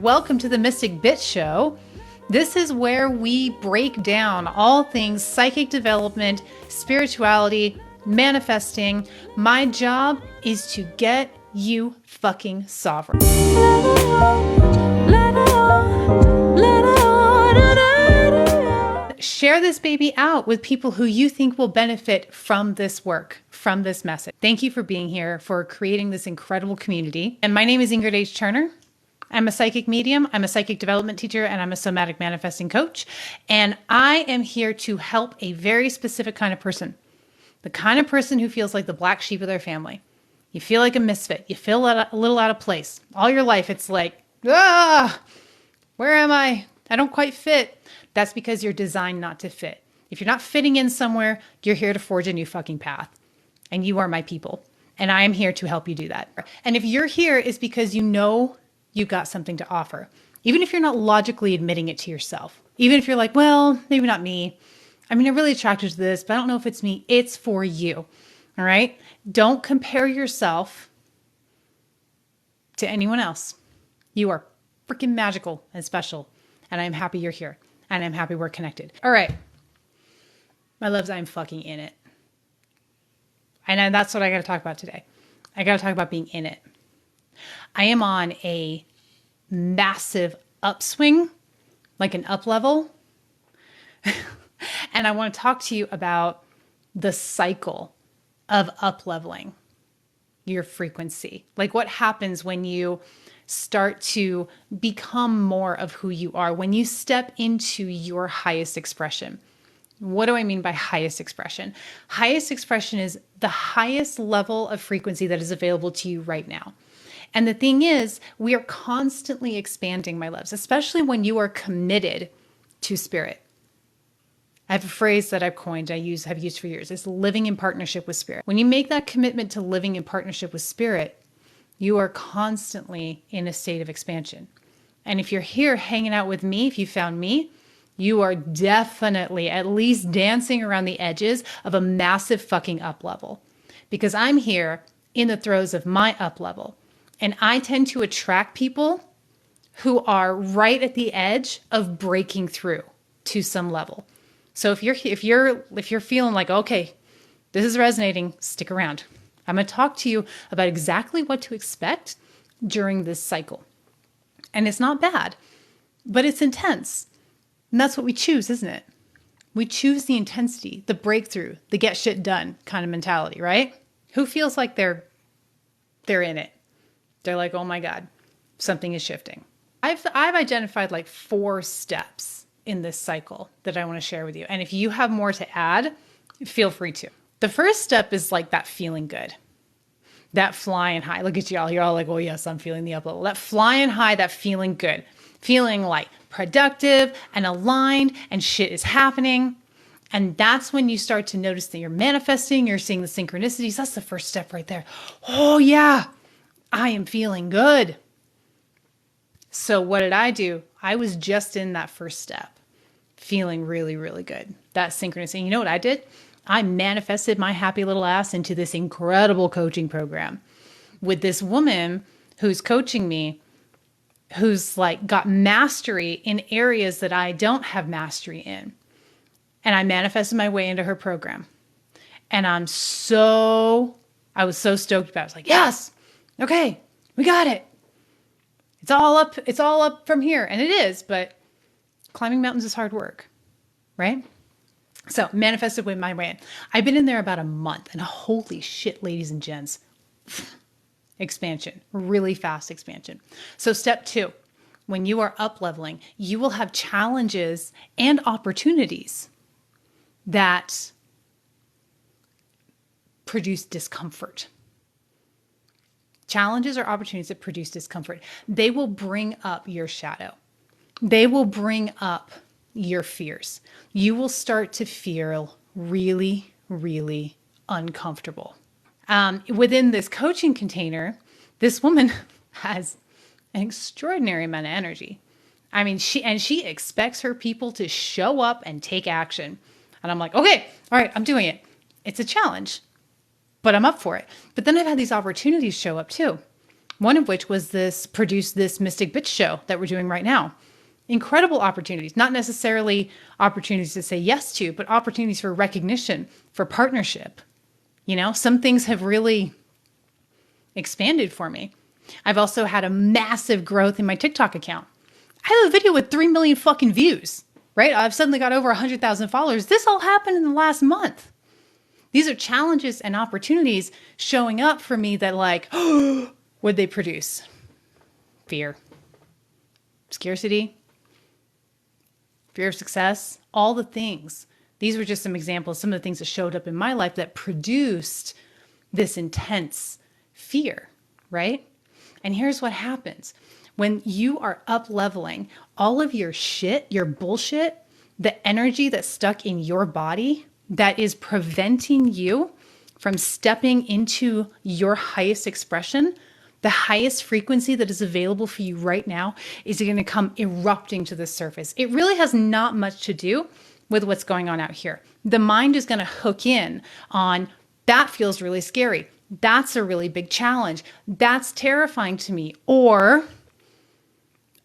Welcome to the Mystic Bit Show. This is where we break down all things psychic development, spirituality, manifesting. My job is to get you fucking sovereign. Share this baby out with people who you think will benefit from this work, from this message. Thank you for being here, for creating this incredible community. And my name is Ingrid. I'm a psychic medium, I'm a psychic development teacher, and I'm a somatic manifesting coach. And I am here to help a very specific kind of person. The kind of person who feels like the black sheep of their family. You feel like a misfit. You feel a little out of place. All your life, it's like, where am I? I don't quite fit. That's because you're designed not to fit. If you're not fitting in somewhere, you're here to forge a new fucking path. And you are my people. And I am here to help you do that. And if you're here, it's because you know you've got something to offer. Even if you're not logically admitting it to yourself. Even if you're like, well, maybe not me. I mean, I'm really attracted to this, but I don't know if it's me. It's for you. All right? Don't compare yourself to anyone else. You are freaking magical and special. And I'm happy you're here. And I'm happy we're connected. All right. My loves, I'm fucking in it. And that's what I got to talk about today. I got to talk about being in it. I am on a massive upswing, like an up level. And I want to talk to you about the cycle of up leveling your frequency. Like what happens when you start to become more of who you are, when you step into your highest expression. What do I mean by highest expression? Highest expression is the highest level of frequency that is available to you right now. And the thing is, we are constantly expanding, my loves, especially when you are committed to spirit. I have a phrase that I've coined, have used for years. It's living in partnership with spirit. When you make that commitment to living in partnership with spirit, you are constantly in a state of expansion. And if you're here hanging out with me, if you found me, you are definitely at least dancing around the edges of a massive fucking up level. Because I'm here in the throes of my up level. And I tend to attract people who are right at the edge of breaking through to some level. So if you're feeling like, okay, this is resonating, stick around. I'm going to talk to you about exactly what to expect during this cycle. And it's not bad, but it's intense. And that's what we choose, isn't it? We choose the intensity, the breakthrough, the get shit done kind of mentality, right? Who feels like they're in it? They're like, oh my God, something is shifting. I've identified like 4 steps in this cycle that I want to share with you. And if you have more to add, feel free to. The first step is like that feeling good, that flying high. Look at y'all. You're all like, oh yes, I'm feeling the up level. That flying high, that feeling good, feeling like productive and aligned and shit is happening. And that's when you start to notice that you're manifesting, you're seeing the synchronicities. That's the first step right there. Oh yeah. I am feeling good. So what did I do? I was just in that first step, feeling really, really good. That synchronicity. And you know what I did? I manifested my happy little ass into this incredible coaching program with this woman who's coaching me, who's like got mastery in areas that I don't have mastery in. And I manifested my way into her program. And I was so stoked about it. I was like, yes. Okay, we got it. It's all up from here. And it is, but climbing mountains is hard work, right? So manifested with my way in. I've been in there about a month and holy shit, ladies and gents, expansion, really fast expansion. So step 2, when you are up leveling, you will have challenges and opportunities that produce discomfort. Challenges or opportunities that produce discomfort. They will bring up your shadow. They will bring up your fears. You will start to feel really, really uncomfortable. Within this coaching container, this woman has an extraordinary amount of energy. I mean, she expects her people to show up and take action. And I'm like, okay, all right, I'm doing it. It's a challenge, but I'm up for it. But then I've had these opportunities show up too, One of which was produce this Mystic Bitch show that we're doing right now. Incredible opportunities, not necessarily opportunities to say yes to, but opportunities for recognition, for partnership. Some things have really expanded for me. I've also had a massive growth in my TikTok account. I have a video with 3 million fucking views, right? I've suddenly got over 100,000 followers. This all happened in the last month. These are challenges and opportunities showing up for me that what'd they produce? Fear, scarcity, fear of success, all the things. These were just some examples, some of the things that showed up in my life that produced this intense fear, right? And here's what happens. When you are up leveling, all of your shit, your bullshit, the energy that's stuck in your body that is preventing you from stepping into your highest expression, the highest frequency that is available for you right now is going to come erupting to the surface. It really has not much to do with what's going on out here. The mind is going to hook in on that feels really scary. That's a really big challenge. That's terrifying to me. Or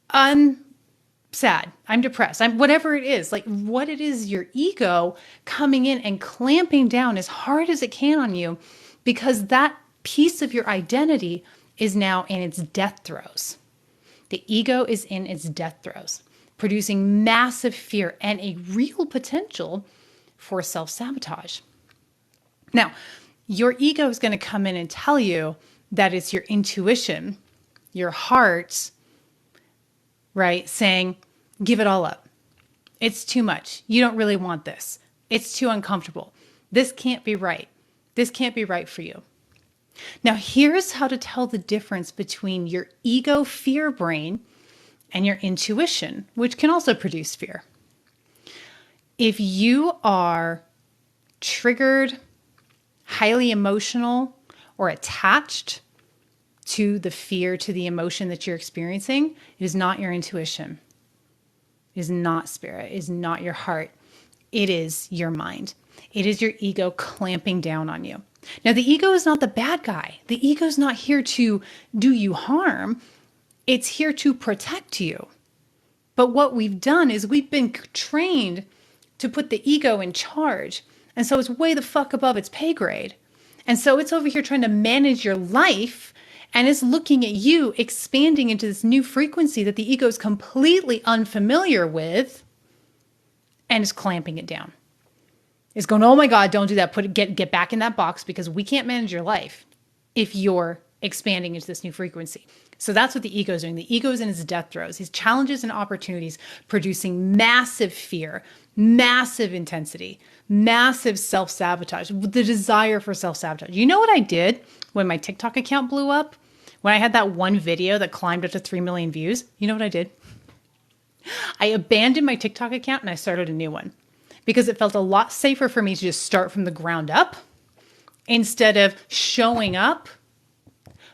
I'm sad. I'm depressed. I'm whatever it is, what it is, your ego coming in and clamping down as hard as it can on you because that piece of your identity is now in its death throes. The ego is in its death throes, producing massive fear and a real potential for self-sabotage. Now, your ego is going to come in and tell you that it's your intuition, your heart, right? Saying, give it all up. It's too much. You don't really want this. It's too uncomfortable. This can't be right. This can't be right for you. Now, here's how to tell the difference between your ego fear brain and your intuition, which can also produce fear. If you are triggered, highly emotional, or attached to the fear, to the emotion that you're experiencing, it is not your intuition. It is not spirit. It is not your heart. It is your mind. It is your ego clamping down on you. Now, the ego is not the bad guy. The ego is not here to do you harm. It's here to protect you. But what we've done is we've been trained to put the ego in charge. And so it's way the fuck above its pay grade. And so it's over here trying to manage your life and it's looking at you expanding into this new frequency that the ego is completely unfamiliar with and is clamping it down. It's going, oh my God, don't do that. Get back in that box because we can't manage your life if you're expanding into this new frequency. So that's what the ego is doing. The ego is in its death throes. These challenges and opportunities producing massive fear, massive intensity, massive self-sabotage, the desire for self-sabotage. You know what I did when my TikTok account blew up? When I had that one video that climbed up to 3 million views, you know what I did? I abandoned my TikTok account and I started a new one because it felt a lot safer for me to just start from the ground up instead of showing up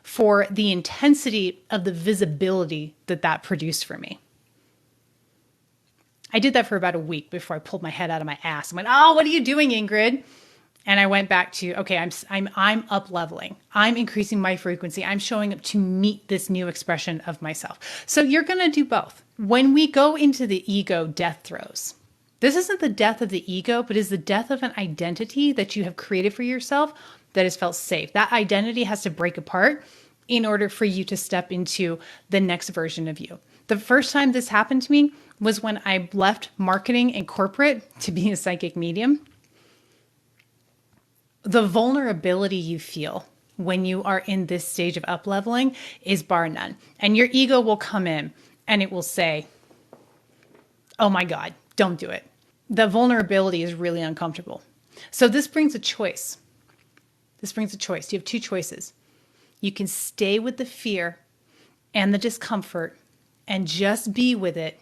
for the intensity of the visibility that produced for me. I did that for about a week before I pulled my head out of my ass and went, oh, what are you doing, Ingrid? And I went back to, okay, I'm up leveling. I'm increasing my frequency. I'm showing up to meet this new expression of myself. So you're going to do both. When we go into the ego death throes, this isn't the death of the ego, but is the death of an identity that you have created for yourself that has felt safe. That identity has to break apart in order for you to step into the next version of you. The first time this happened to me was when I left marketing and corporate to be a psychic medium. The vulnerability you feel when you are in this stage of up-leveling is bar none. And your ego will come in and it will say, oh my God, don't do it. The vulnerability is really uncomfortable. So this brings a choice. You have two choices. You can stay with the fear and the discomfort and just be with it.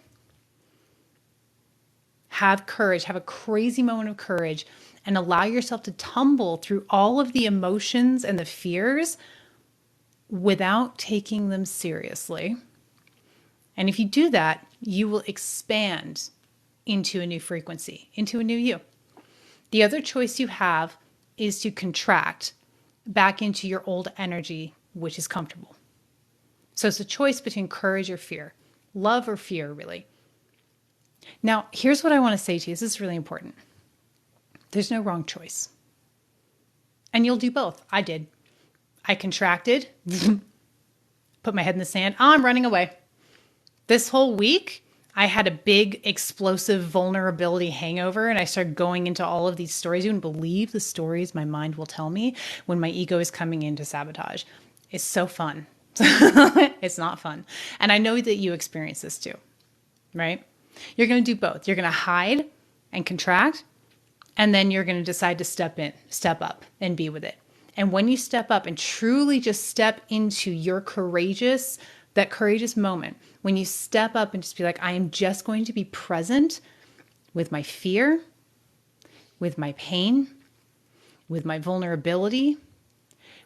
Have courage, have a crazy moment of courage, and allow yourself to tumble through all of the emotions and the fears without taking them seriously. And if you do that, you will expand into a new frequency, into a new you. The other choice you have is to contract back into your old energy, which is comfortable. So it's a choice between courage or fear, love or fear, really. Now, here's what I want to say to you. This is really important. There's no wrong choice. And you'll do both. I did. I contracted, put my head in the sand. Oh, I'm running away. This whole week, I had a big explosive vulnerability hangover, and I started going into all of these stories. You wouldn't believe the stories my mind will tell me when my ego is coming in to sabotage. It's so fun. It's not fun. And I know that you experience this too, right? You're going to do both. You're going to hide and contract, and then you're going to decide to step up and be with it. And when you step up and truly just step into your that courageous moment, when you step up and just be like, I am just going to be present with my fear, with my pain, with my vulnerability,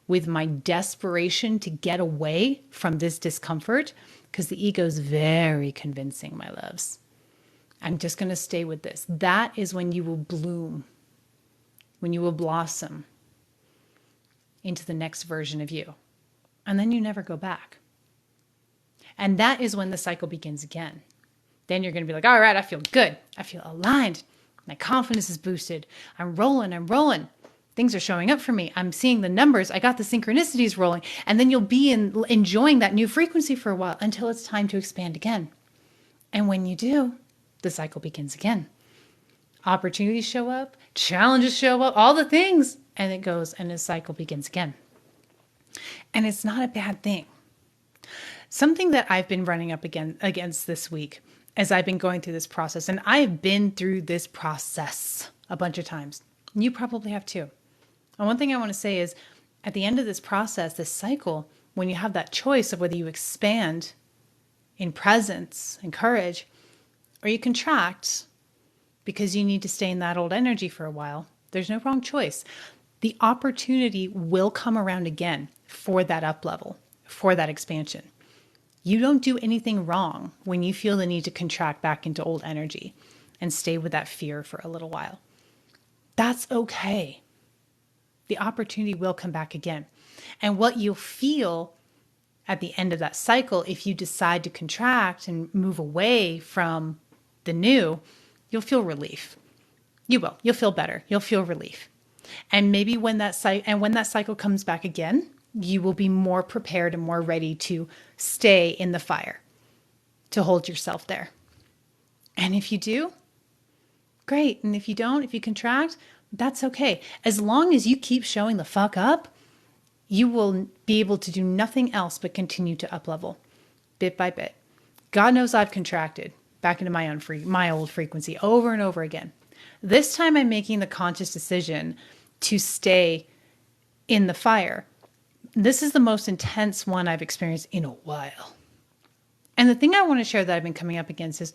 with my desperation to get away from this discomfort, because the ego is very convincing, my loves. I'm just going to stay with this. That is when you will bloom, when you will blossom into the next version of you. And then you never go back. And that is when the cycle begins again. Then you're going to be like, all right, I feel good. I feel aligned. My confidence is boosted. I'm rolling. Things are showing up for me. I'm seeing the numbers. I got the synchronicities rolling. And then you'll be enjoying that new frequency for a while until it's time to expand again. And when you do, the cycle begins again. Opportunities show up, challenges show up, all the things. And it goes, and the cycle begins again. And it's not a bad thing. Something that I've been running up against this week as I've been going through this process, and I've been through this process a bunch of times. You probably have too. And one thing I want to say is, at the end of this process, this cycle, when you have that choice of whether you expand in presence and courage, or you contract because you need to stay in that old energy for a while, there's no wrong choice. The opportunity will come around again for that up level, for that expansion. You don't do anything wrong when you feel the need to contract back into old energy and stay with that fear for a little while. That's okay. The opportunity will come back again. And what you'll feel at the end of that cycle, if you decide to contract and move away from the new, you'll feel relief. You will. You'll feel better. You'll feel relief. And maybe when that cycle comes back again, you will be more prepared and more ready to stay in the fire, to hold yourself there. And if you do, great. And if you don't, if you contract, that's okay. As long as you keep showing the fuck up, you will be able to do nothing else but continue to up level bit by bit. God knows I've contracted back into my old frequency over and over again. This time I'm making the conscious decision to stay in the fire. This is the most intense one I've experienced in a while. And the thing I want to share that I've been coming up against is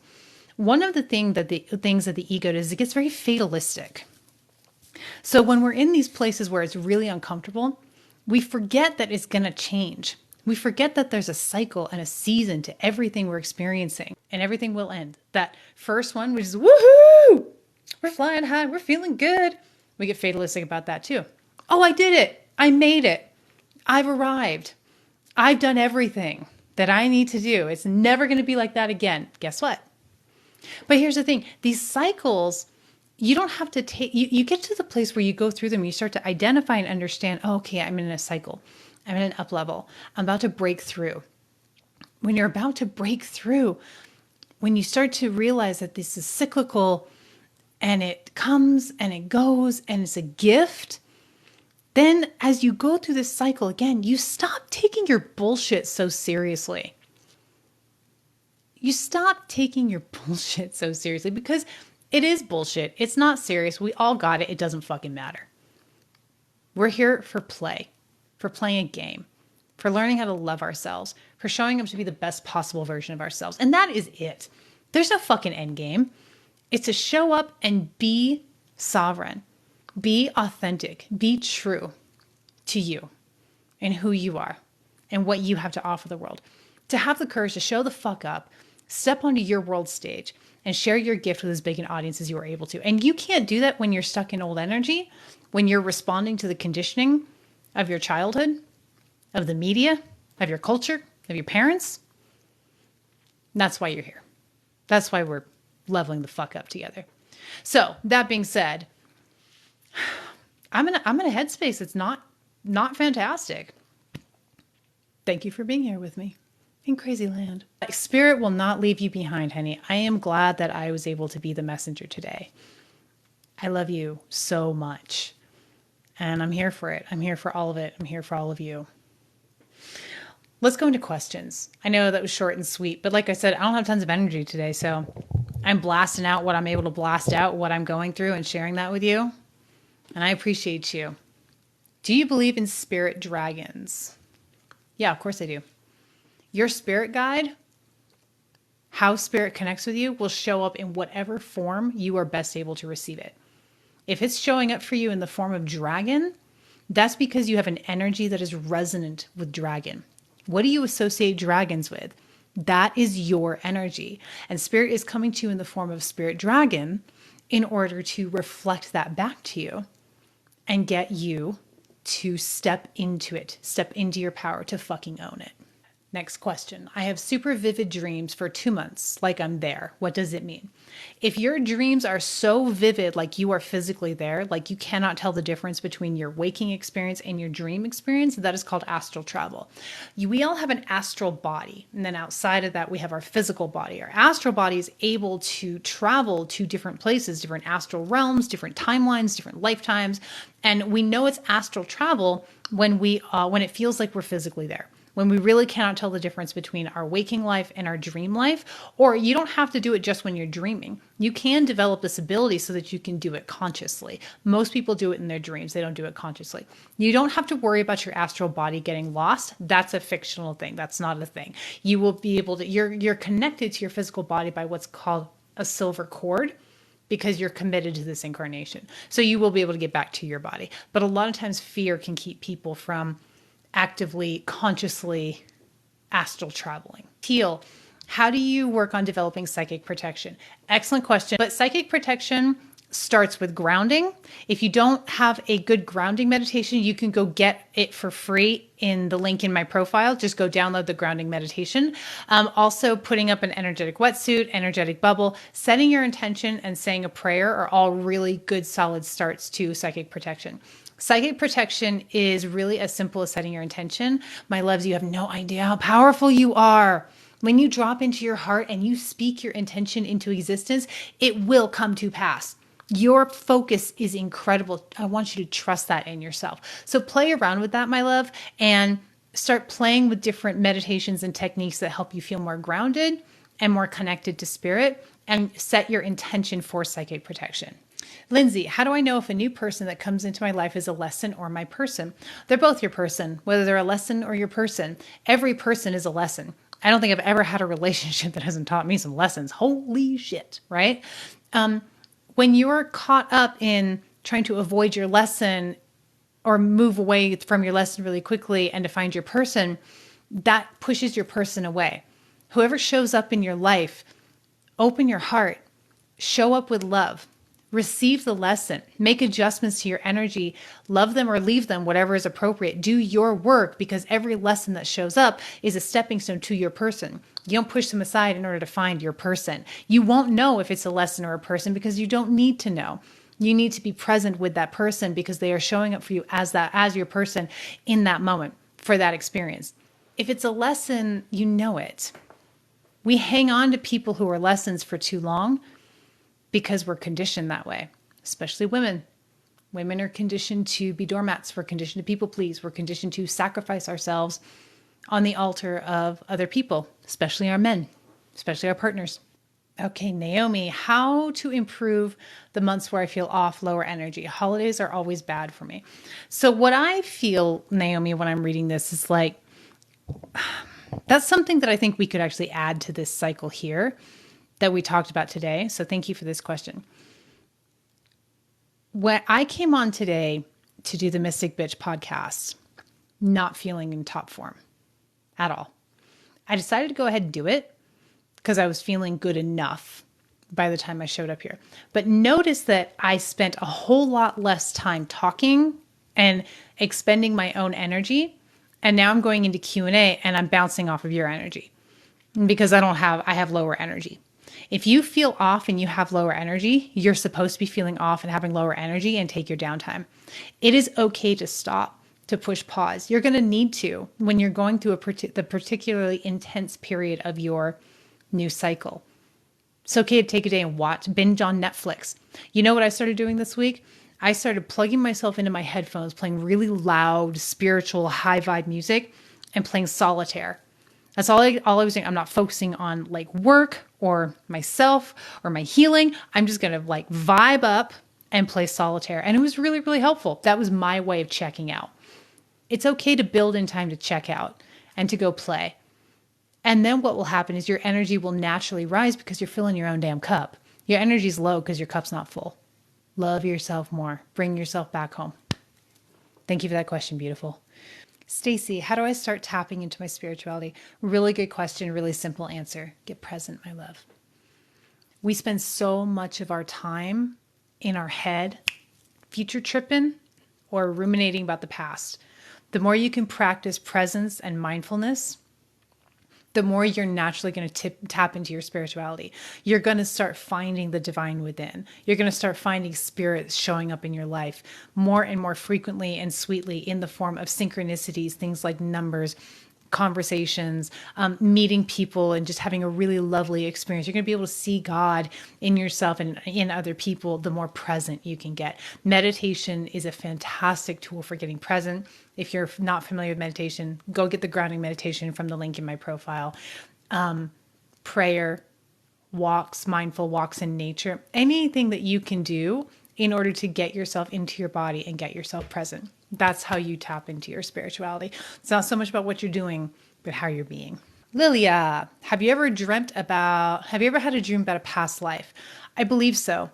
one of the things that the ego does is it gets very fatalistic. So when we're in these places where it's really uncomfortable, we forget that it's going to change. We forget that there's a cycle and a season to everything we're experiencing, and everything will end. That first one, which is woohoo, we're flying high, we're feeling good. We get fatalistic about that too. Oh, I did it. I made it. I've arrived. I've done everything that I need to do. It's never going to be like that again. Guess what? But here's the thing. These cycles, you don't have to take, you get to the place where you go through them, you start to identify and understand, oh, okay, I'm in a cycle. I'm in an up level. I'm about to break through. When you're about to break through, when you start to realize that this is cyclical and it comes and it goes and it's a gift, then as you go through this cycle again, you stop taking your bullshit so seriously. You stop taking your bullshit so seriously because it is bullshit. It's not serious. We all got it. It doesn't fucking matter. We're here for play, for playing a game, for learning how to love ourselves, for showing up to be the best possible version of ourselves. And that is it. There's no fucking end game. It's to show up and be sovereign, be authentic, be true to you and who you are and what you have to offer the world. To have the courage to show the fuck up, step onto your world stage and share your gift with as big an audience as you are able to. And you can't do that when you're stuck in old energy, when you're responding to the conditioning of your childhood, of the media, of your culture. of your parents. That's why you're here. That's why we're leveling the fuck up together. So that being said, I'm in a headspace that's not fantastic. Thank you for being here with me in crazy land. Spirit will not leave you behind, honey. I am glad that I was able to be the messenger today. I love you so much. And I'm here for it. I'm here for all of it. I'm here for all of you. Let's go into questions. I know that was short and sweet, but like I said, I don't have tons of energy today. So I'm blasting out what I'm able to blast out, what I'm going through, and sharing that with you. And I appreciate you. Do you believe in spirit dragons? Yeah, of course I do. Your spirit guide, how spirit connects with you, will show up in whatever form you are best able to receive it. If it's showing up for you in the form of dragon, that's because you have an energy that is resonant with dragon. What do you associate dragons with? That is your energy. And spirit is coming to you in the form of spirit dragon in order to reflect that back to you and get you to step into it, step into your power to fucking own it. Next question. I have super vivid dreams for 2 months, like I'm there. What does it mean? If your dreams are so vivid, like you are physically there, like you cannot tell the difference between your waking experience and your dream experience, that is called astral travel. We all have an astral body. And then outside of that, we have our physical body. Our astral body is able to travel to different places, different astral realms, different timelines, different lifetimes. And we know it's astral travel when it feels like we're physically there. When we really cannot tell the difference between our waking life and our dream life. Or you don't have to do it just when you're dreaming. You can develop this ability so that you can do it consciously. Most people do it in their dreams. They don't do it consciously. You don't have to worry about your astral body getting lost. That's a fictional thing. That's not a thing. You will be able to, you're connected to your physical body by what's called a silver cord, because you're committed to this incarnation. So you will be able to get back to your body. But a lot of times fear can keep people from actively, consciously astral traveling. Teal, how do you work on developing psychic protection? Excellent question. But psychic protection starts with grounding. If you don't have a good grounding meditation, you can go get it for free in the link in my profile. Just go download the grounding meditation. Also putting up an energetic wetsuit, energetic bubble, setting your intention, and saying a prayer are all really good solid starts to psychic protection. Psychic protection is really as simple as setting your intention. My loves, you have no idea how powerful you are. When you drop into your heart and you speak your intention into existence, it will come to pass. Your focus is incredible. I want you to trust that in yourself. So play around with that, my love, and start playing with different meditations and techniques that help you feel more grounded and more connected to spirit, and set your intention for psychic protection. Lindsay, how do I know if a new person that comes into my life is a lesson or my person? They're both your person, whether they're a lesson or your person. Every person is a lesson. I don't think I've ever had a relationship that hasn't taught me some lessons. Holy shit, right? When you're caught up in trying to avoid your lesson or move away from your lesson really quickly and to find your person, that pushes your person away. Whoever shows up in your life, open your heart, show up with love. Receive the lesson, make adjustments to your energy, love them or leave them, whatever is appropriate. Do your work, because every lesson that shows up is a stepping stone to your person. You don't push them aside in order to find your person. You won't know if it's a lesson or a person because you don't need to know. You need to be present with that person because they are showing up for you as your person in that moment for that experience. If it's a lesson, you know it. We hang on to people who are lessons for too long because we're conditioned that way, especially women. Women are conditioned to be doormats. We're conditioned to people please. We're conditioned to sacrifice ourselves on the altar of other people, especially our men, especially our partners. Okay, Naomi, how to improve the months where I feel off, lower energy? Holidays are always bad for me. So what I feel, Naomi, when I'm reading this is like, that's something that I think we could actually add to this cycle here that we talked about today. So thank you for this question. When I came on today to do the Mystic Bitch podcast, not feeling in top form at all. I decided to go ahead and do it because I was feeling good enough by the time I showed up here. But notice that I spent a whole lot less time talking and expending my own energy And now I'm going into Q&A and I'm bouncing off of your energy because I have lower energy. If you feel off and you have lower energy, you're supposed to be feeling off and having lower energy and take your downtime. It is okay to stop, to push pause. You're going to need to when you're going through the particularly intense period of your new cycle. It's okay to take a day and binge on Netflix. You know what I started doing this week? I started plugging myself into my headphones, playing really loud, spiritual, high vibe music, and playing solitaire. That's all I was doing. I'm not focusing on like work or myself or my healing. I'm just going to like vibe up and play solitaire. And it was really, really helpful. That was my way of checking out. It's okay to build in time to check out and to go play. And then what will happen is your energy will naturally rise because you're filling your own damn cup. Your energy's low because your cup's not full. Love yourself more. Bring yourself back home. Thank you for that question, beautiful. Stacy, how do I start tapping into my spirituality? Really good question, really simple answer. Get present, my love. We spend so much of our time in our head, future tripping or ruminating about the past. The more you can practice presence and mindfulness, the more you're naturally going to tap into your spirituality. You're going to start finding the divine within. You're going to start finding spirits showing up in your life more and more frequently and sweetly in the form of synchronicities, things like numbers, conversations, meeting people, and just having a really lovely experience. You're going to be able to see God in yourself and in other people the more present you can get. Meditation is a fantastic tool for getting present. If you're not familiar with meditation, go get the grounding meditation from the link in my profile. Prayer, walks, mindful walks in nature, anything that you can do in order to get yourself into your body and get yourself present. That's how you tap into your spirituality. It's not so much about what you're doing, but how you're being. Lilia, have you ever had a dream about a past life? I believe so.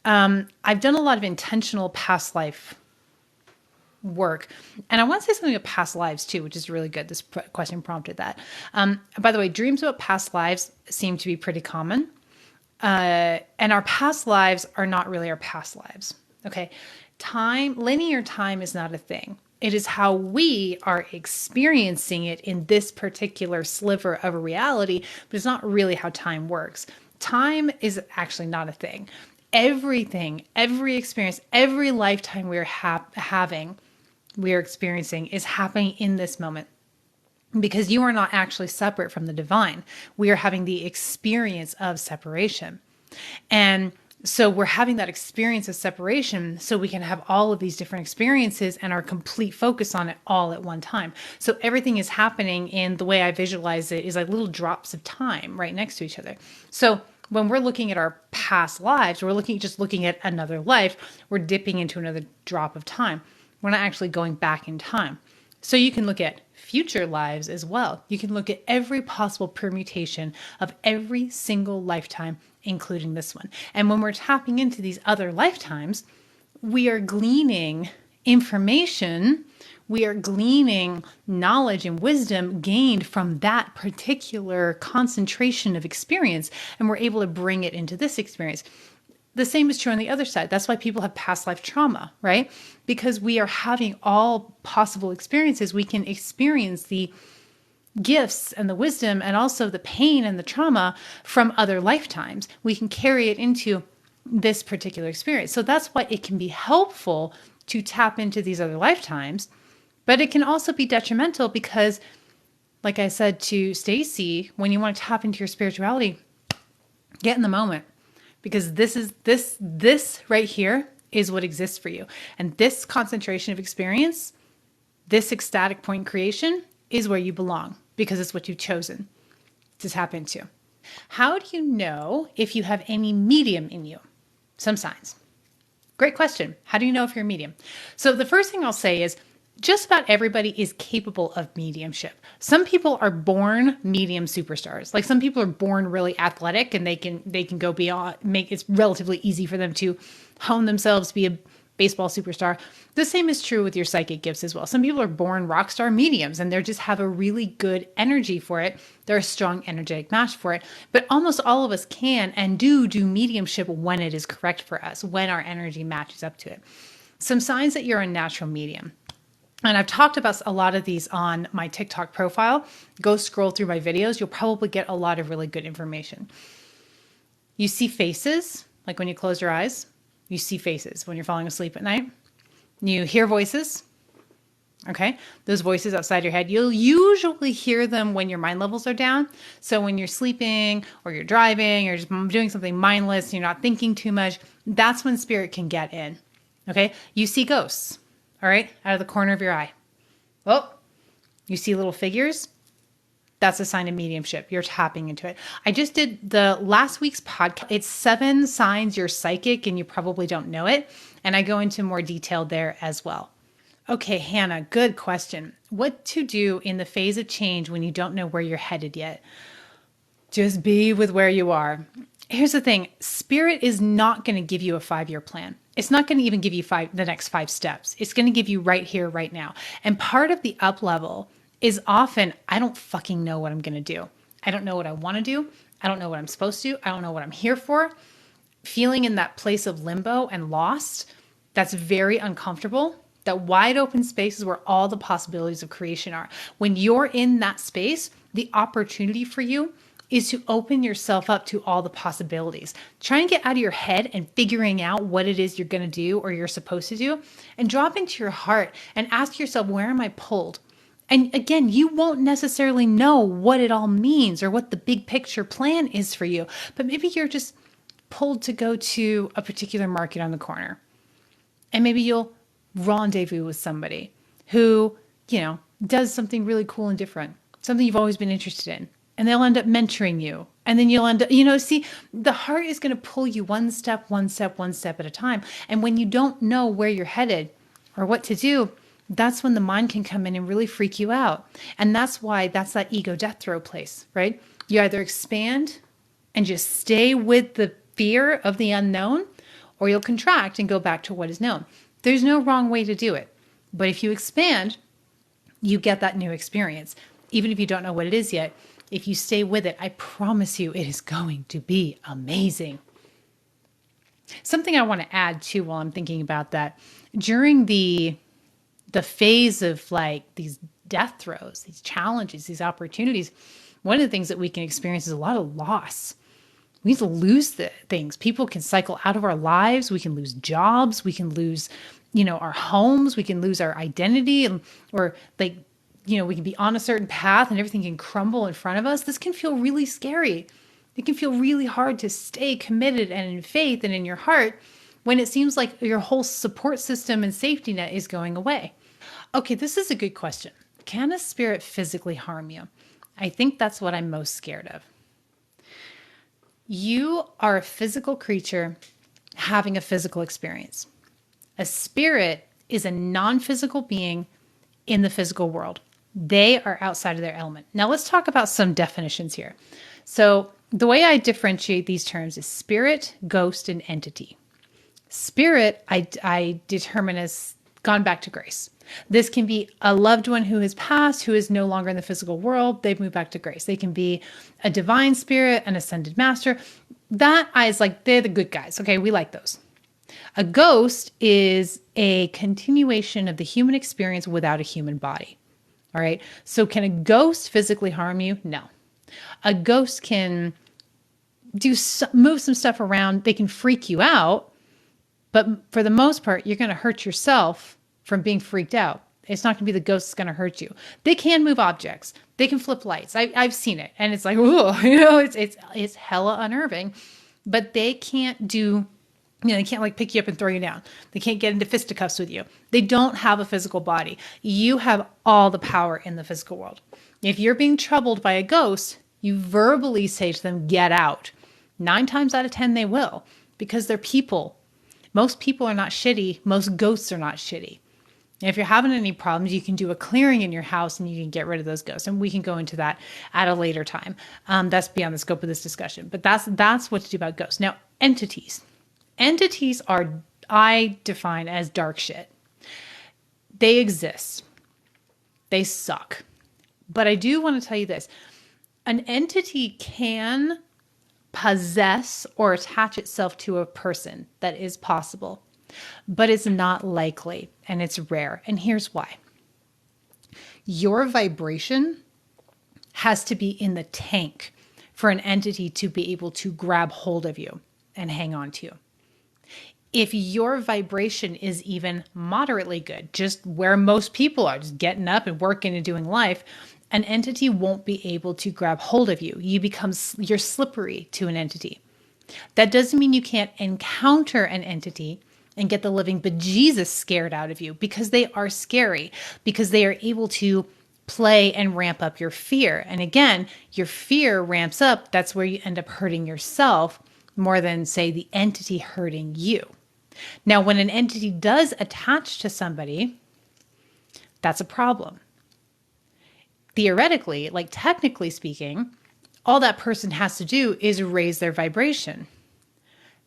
I've done a lot of intentional past life work. And I want to say something about past lives too, which is really good. This question prompted that. By the way, dreams about past lives seem to be pretty common. And our past lives are not really our past lives. Okay. Linear time is not a thing. It is how we are experiencing it in this particular sliver of a reality, but it's not really how time works. Time is actually not a thing. Everything, every experience, every lifetime we are experiencing is happening in this moment. Because you are not actually separate from the divine. We are having the experience of separation. And so we're having that experience of separation so we can have all of these different experiences and our complete focus on it all at one time. So everything is happening in the way I visualize it is like little drops of time right next to each other. So when we're looking at our past lives, we're just looking at another life, we're dipping into another drop of time. We're not actually going back in time. So you can look at future lives as well. You can look at every possible permutation of every single lifetime, including this one. And when we're tapping into these other lifetimes, we are gleaning information, we are gleaning knowledge and wisdom gained from that particular concentration of experience, and we're able to bring it into this experience. The same is true on the other side. That's why people have past life trauma, right? Because we are having all possible experiences. We can experience the gifts and the wisdom and also the pain and the trauma from other lifetimes. We can carry it into this particular experience. So that's why it can be helpful to tap into these other lifetimes, but it can also be detrimental because, like I said to Stacy, when you want to tap into your spirituality, get in the moment. Because this right here is what exists for you. And this concentration of experience, this ecstatic point creation is where you belong because it's what you've chosen to tap into. How do you know if you have any medium in you? Some signs. Great question. How do you know if you're a medium? So the first thing I'll say is just about everybody is capable of mediumship. Some people are born medium superstars. Like some people are born really athletic and they can go beyond, it's relatively easy for them to hone themselves, be a baseball superstar. The same is true with your psychic gifts as well. Some people are born rock star mediums and they just have a really good energy for it. They're a strong energetic match for it. But almost all of us can and do mediumship when it is correct for us, when our energy matches up to it. Some signs that you're a natural medium. And I've talked about a lot of these on my TikTok profile. Go scroll through my videos. You'll probably get a lot of really good information. You see faces, like when you close your eyes. You see faces when you're falling asleep at night. You hear voices. Okay. Those voices outside your head, you'll usually hear them when your mind levels are down. So when you're sleeping or you're driving or just doing something mindless, you're not thinking too much, that's when spirit can get in. Okay. You see ghosts. All right. Out of the corner of your eye. Oh, you see little figures. That's a sign of mediumship. You're tapping into it. I just did the last week's podcast. It's 7 signs you're psychic and you probably don't know it. And I go into more detail there as well. Okay, Hannah, good question. What to do in the phase of change when you don't know where you're headed yet? Just be with where you are. Here's the thing. Spirit is not going to give you a 5-year plan. It's not going to even give you the next 5 steps. It's going to give you right here, right now. And part of the up level is often, I don't fucking know what I'm going to do. I don't know what I want to do. I don't know what I'm supposed to do. I don't know what I'm here for. Feeling in that place of limbo and lost, that's very uncomfortable. That wide open space is where all the possibilities of creation are. When you're in that space, the opportunity for you is to open yourself up to all the possibilities. Try and get out of your head and figuring out what it is you're going to do or you're supposed to do, and drop into your heart and ask yourself, where am I pulled? And again, you won't necessarily know what it all means or what the big picture plan is for you, but maybe you're just pulled to go to a particular market on the corner. And maybe you'll rendezvous with somebody who, does something really cool and different, something you've always been interested in. And they'll end up mentoring you. And then you'll end up, see, the heart is going to pull you one step at a time. And when you don't know where you're headed or what to do, that's when the mind can come in and really freak you out. And that's why that's that ego death throw place, right? You either expand and just stay with the fear of the unknown, or you'll contract and go back to what is known. There's no wrong way to do it. But if you expand, you get that new experience. Even if you don't know what it is yet, if you stay with it, I promise you it is going to be amazing. Something I want to add too while I'm thinking about that, during the phase of like these death throes, these challenges, these opportunities, one of the things that we can experience is a lot of loss. We need to lose things. People can cycle out of our lives. We can lose jobs. We can lose, our homes. We can lose our identity, or we can be on a certain path and everything can crumble in front of us. This can feel really scary. It can feel really hard to stay committed and in faith and in your heart when it seems like your whole support system and safety net is going away. Okay, this is a good question. Can a spirit physically harm you? I think that's what I'm most scared of. You are a physical creature having a physical experience. A spirit is a non-physical being in the physical world. They are outside of their element. Now let's talk about some definitions here. So the way I differentiate these terms is spirit, ghost, and entity. Spirit, I determine as gone back to grace. This can be a loved one who has passed, who is no longer in the physical world. They've moved back to grace. They can be a divine spirit, an ascended master. That is like, they're the good guys. Okay, we like those. A ghost is a continuation of the human experience without a human body. All right. So can a ghost physically harm you? No. A ghost can move some stuff around. They can freak you out. But for the most part, you're going to hurt yourself from being freaked out. It's not going to be the ghost that's going to hurt you. They can move objects. They can flip lights. I've seen it. And it's like, ooh, it's hella unnerving. But they can't do, they can't like pick you up and throw you down. They can't get into fisticuffs with you. They don't have a physical body. You have all the power in the physical world. If you're being troubled by a ghost, you verbally say to them, get out. 9 times out of 10, they will, because they're people. Most people are not shitty. Most ghosts are not shitty. And if you're having any problems, you can do a clearing in your house and you can get rid of those ghosts. And we can go into that at a later time. That's beyond the scope of this discussion. But that's what to do about ghosts. Now, entities. Entities are, I define as dark shit. They exist. They suck. But I do want to tell you this. An entity can possess or attach itself to a person. That is possible. But it's not likely, and it's rare. And here's why. Your vibration has to be in the tank for an entity to be able to grab hold of you and hang on to you. If your vibration is even moderately good, just where most people are, just getting up and working and doing life, an entity won't be able to grab hold of you. You're slippery to an entity. That doesn't mean you can't encounter an entity and get the living bejesus scared out of you, because they are scary, because they are able to play and ramp up your fear. And again, your fear ramps up. That's where you end up hurting yourself more than, say, the entity hurting you. Now, when an entity does attach to somebody, that's a problem. Theoretically, like technically speaking, all that person has to do is raise their vibration,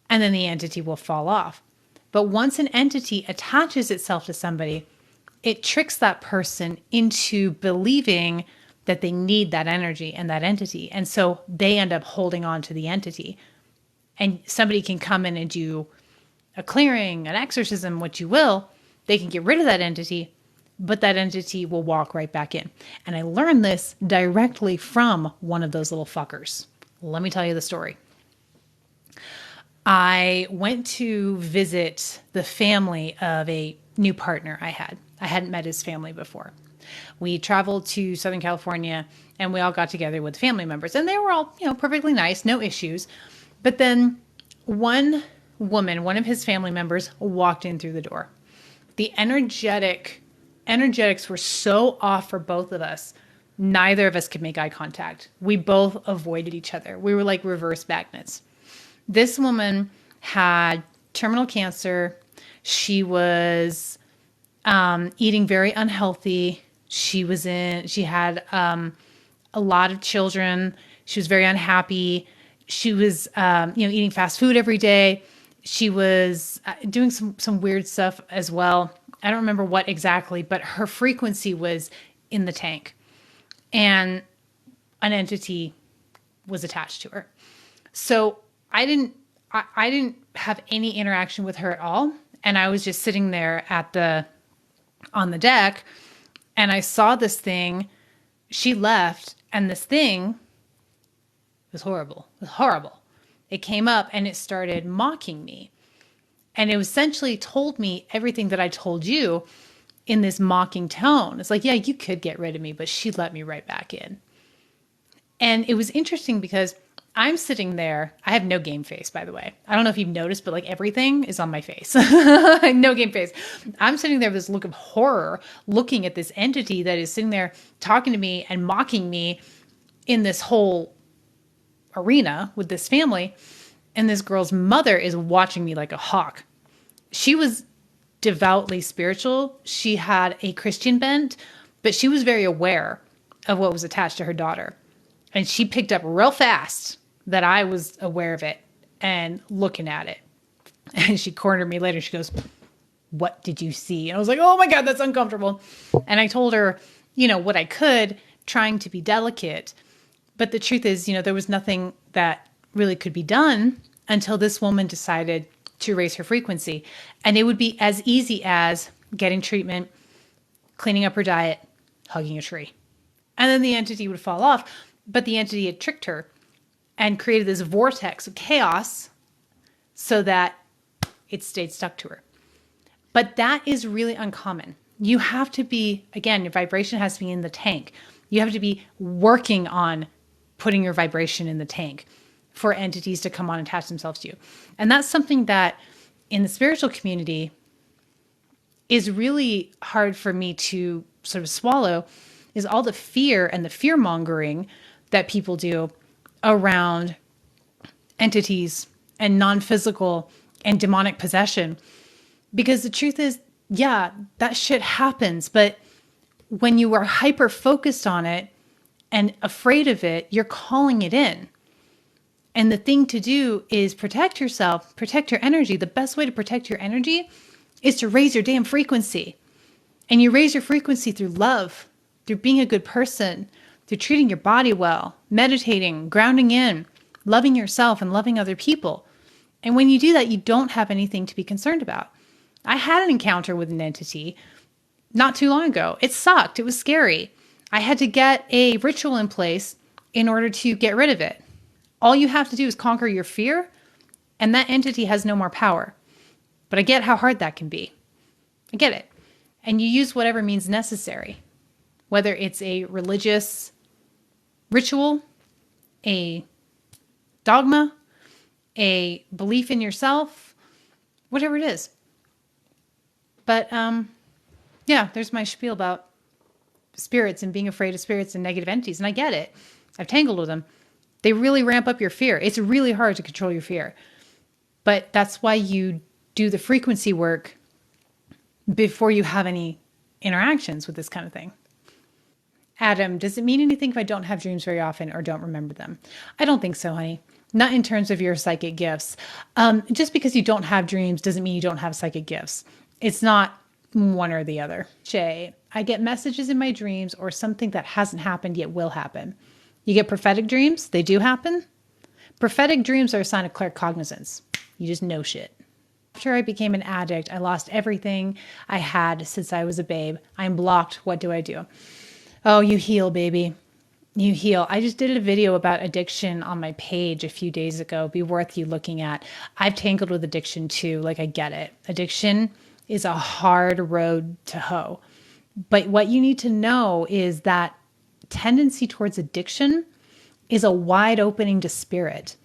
and then the entity will fall off. But once an entity attaches itself to somebody, it tricks that person into believing that they need that energy and that entity. And so they end up holding on to the entity. And somebody can come in and do a clearing, an exorcism, what you will. They can get rid of that entity, but that entity will walk right back in. And I learned this directly from one of those little fuckers. Let me tell you the story. I went to visit the family of a new partner I had. I hadn't met his family before. We traveled to Southern California and we all got together with family members, and they were all, perfectly nice, no issues. But then one woman, one of his family members, walked in through the door. The energetics were so off for both of us. Neither of us could make eye contact. We both avoided each other. We were like reverse magnets. This woman had terminal cancer. She was eating very unhealthy. She had a lot of children. She was very unhappy. She was, eating fast food every day. She was doing some weird stuff as well. I don't remember what exactly, but her frequency was in the tank, and an entity was attached to her. So I didn't have any interaction with her at all. And I was just sitting there on the deck, and I saw this thing. She left, and this thing was horrible. It was horrible. It came up and it started mocking me. And it essentially told me everything that I told you in this mocking tone. It's like, yeah, you could get rid of me, but she'd let me right back in. And it was interesting because I'm sitting there. I have no game face, by the way. I don't know if you've noticed, but like everything is on my face. No game face. I'm sitting there with this look of horror, looking at this entity that is sitting there talking to me and mocking me in this whole arena with this family. And this girl's mother is watching me like a hawk. She was devoutly spiritual. She had a Christian bent, but she was very aware of what was attached to her daughter. And she picked up real fast that I was aware of it and looking at it. And she cornered me later. She goes, "What did you see?" And I was like, "Oh my God, that's uncomfortable." And I told her, what I could, trying to be delicate. But the truth is, there was nothing that really could be done until this woman decided to raise her frequency. And it would be as easy as getting treatment, cleaning up her diet, hugging a tree. And then the entity would fall off. But the entity had tricked her and created this vortex of chaos so that it stayed stuck to her. But that is really uncommon. You have to be, again, your vibration has to be in the tank. You have to be working on putting your vibration in the tank for entities to come on and attach themselves to you. And that's something that in the spiritual community is really hard for me to sort of swallow, is all the fear and the fear mongering that people do around entities and non-physical and demonic possession. Because the truth is, yeah, that shit happens. But when you are hyper focused on it and afraid of it, you're calling it in. And the thing to do is protect yourself, protect your energy. The best way to protect your energy is to raise your damn frequency. And you raise your frequency through love, through being a good person, through treating your body well, meditating, grounding in, loving yourself and loving other people. And when you do that, you don't have anything to be concerned about. I had an encounter with an entity not too long ago. It sucked. It was scary. I had to get a ritual in place in order to get rid of it. All you have to do is conquer your fear, and that entity has no more power. But I get how hard that can be. I get it. And you use whatever means necessary, whether it's a religious ritual, a dogma, a belief in yourself, whatever it is. But yeah, there's my spiel about spirits and being afraid of spirits and negative entities. And I get it. I've tangled with them. They really ramp up your fear. It's really hard to control your fear. But that's why you do the frequency work before you have any interactions with this kind of thing. Adam, does it mean anything if I don't have dreams very often or don't remember them? I don't think so, honey. Not in terms of your psychic gifts. Just because you don't have dreams doesn't mean you don't have psychic gifts. It's not one or the other. Shay, I get messages in my dreams or something that hasn't happened yet will happen. You get prophetic dreams? They do happen? Prophetic dreams are a sign of claircognizance. You just know shit. After I became an addict, I lost everything I had since I was a babe. I'm blocked. What do I do? Oh, you heal, baby. You heal. I just did a video about addiction on my page a few days ago. Be worth you looking at. I've tangled with addiction too. Like, I get it. Addiction is a hard road to hoe. But what you need to know is that tendency towards addiction is a wide opening to spirit.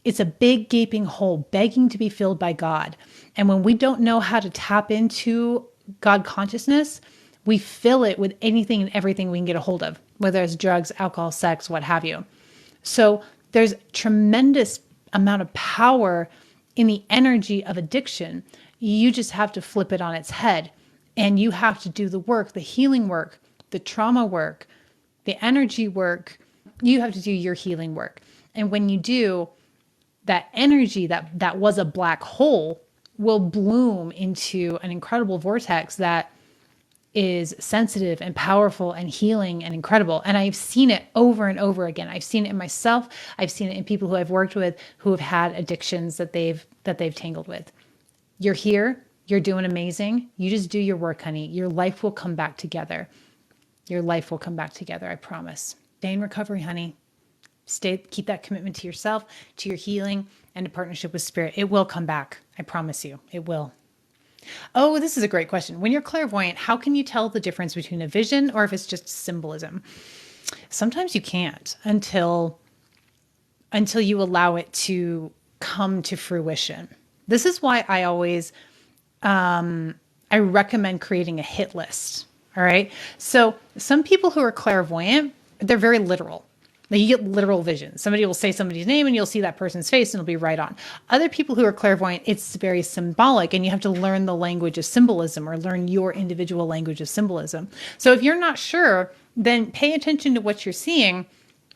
It's a big gaping hole begging to be filled by God. And when we don't know how to tap into God consciousness, we fill it with anything and everything we can get a hold of, whether it's drugs, alcohol, sex, what have you. So there's tremendous amount of power in the energy of addiction. You just have to flip it on its head, and you have to do the work, the healing work, the trauma work, the energy work. You have to do your healing work. And when you do, that energy that was a black hole will bloom into an incredible vortex that is sensitive and powerful and healing and incredible. And I've seen it over and over again. I've seen it in myself. I've seen it in people who I've worked with who have had addictions that they've tangled with. You're here. You're doing amazing. You just do your work, honey. Your life will come back together. Your life will come back together. I promise. Stay in recovery, honey. Keep that commitment to yourself, to your healing, and to partnership with spirit. It will come back. I promise you. It will. Oh, this is a great question. When you're clairvoyant, how can you tell the difference between a vision or if it's just symbolism? Sometimes you can't until you allow it to come to fruition. This is why I always, I recommend creating a hit list. All right. So some people who are clairvoyant, they're very literal. Like, you get literal vision. Somebody will say somebody's name and you'll see that person's face and it'll be right on. Other people who are clairvoyant, it's very symbolic and you have to learn the language of symbolism or learn your individual language of symbolism. So if you're not sure, then pay attention to what you're seeing,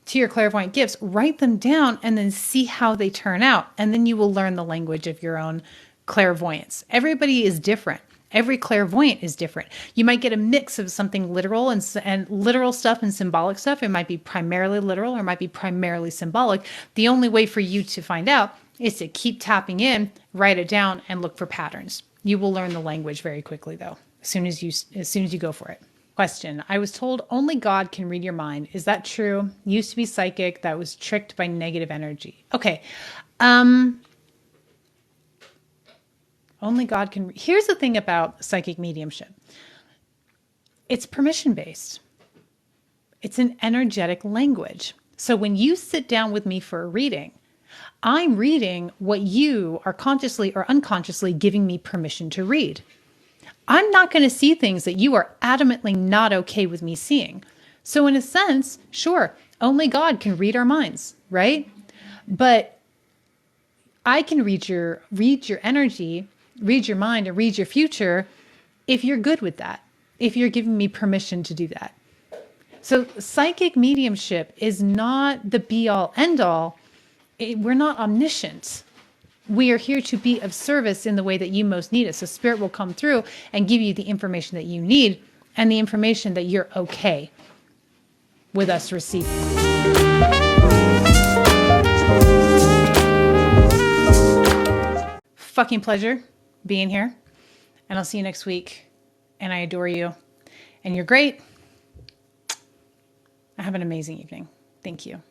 to your clairvoyant gifts, write them down and then see how they turn out. And then you will learn the language of your own clairvoyance. Everybody is different. Every clairvoyant is different. You might get a mix of something literal and literal stuff and symbolic stuff. It might be primarily literal or it might be primarily symbolic. The only way for you to find out is to keep tapping in, write it down, and look for patterns. You will learn the language very quickly, though, as soon as you go for it. Question. I was told only God can read your mind. Is that true? Used to be psychic that was tricked by negative energy. Okay. Only God can. Here's the thing about psychic mediumship. It's permission-based. It's an energetic language. So when you sit down with me for a reading, I'm reading what you are consciously or unconsciously giving me permission to read. I'm not going to see things that you are adamantly not okay with me seeing. So in a sense, sure, only God can read our minds, right? But I can read your energy, read your mind, and read your future if you're good with that, if you're giving me permission to do that. So psychic mediumship is not the be-all, end-all. We're not omniscient. We are here to be of service in the way that you most need it. So spirit will come through and give you the information that you need and the information that you're okay with us receiving. Fucking pleasure being here. And I'll see you next week. And I adore you. and you're great. Have an amazing evening. Thank you.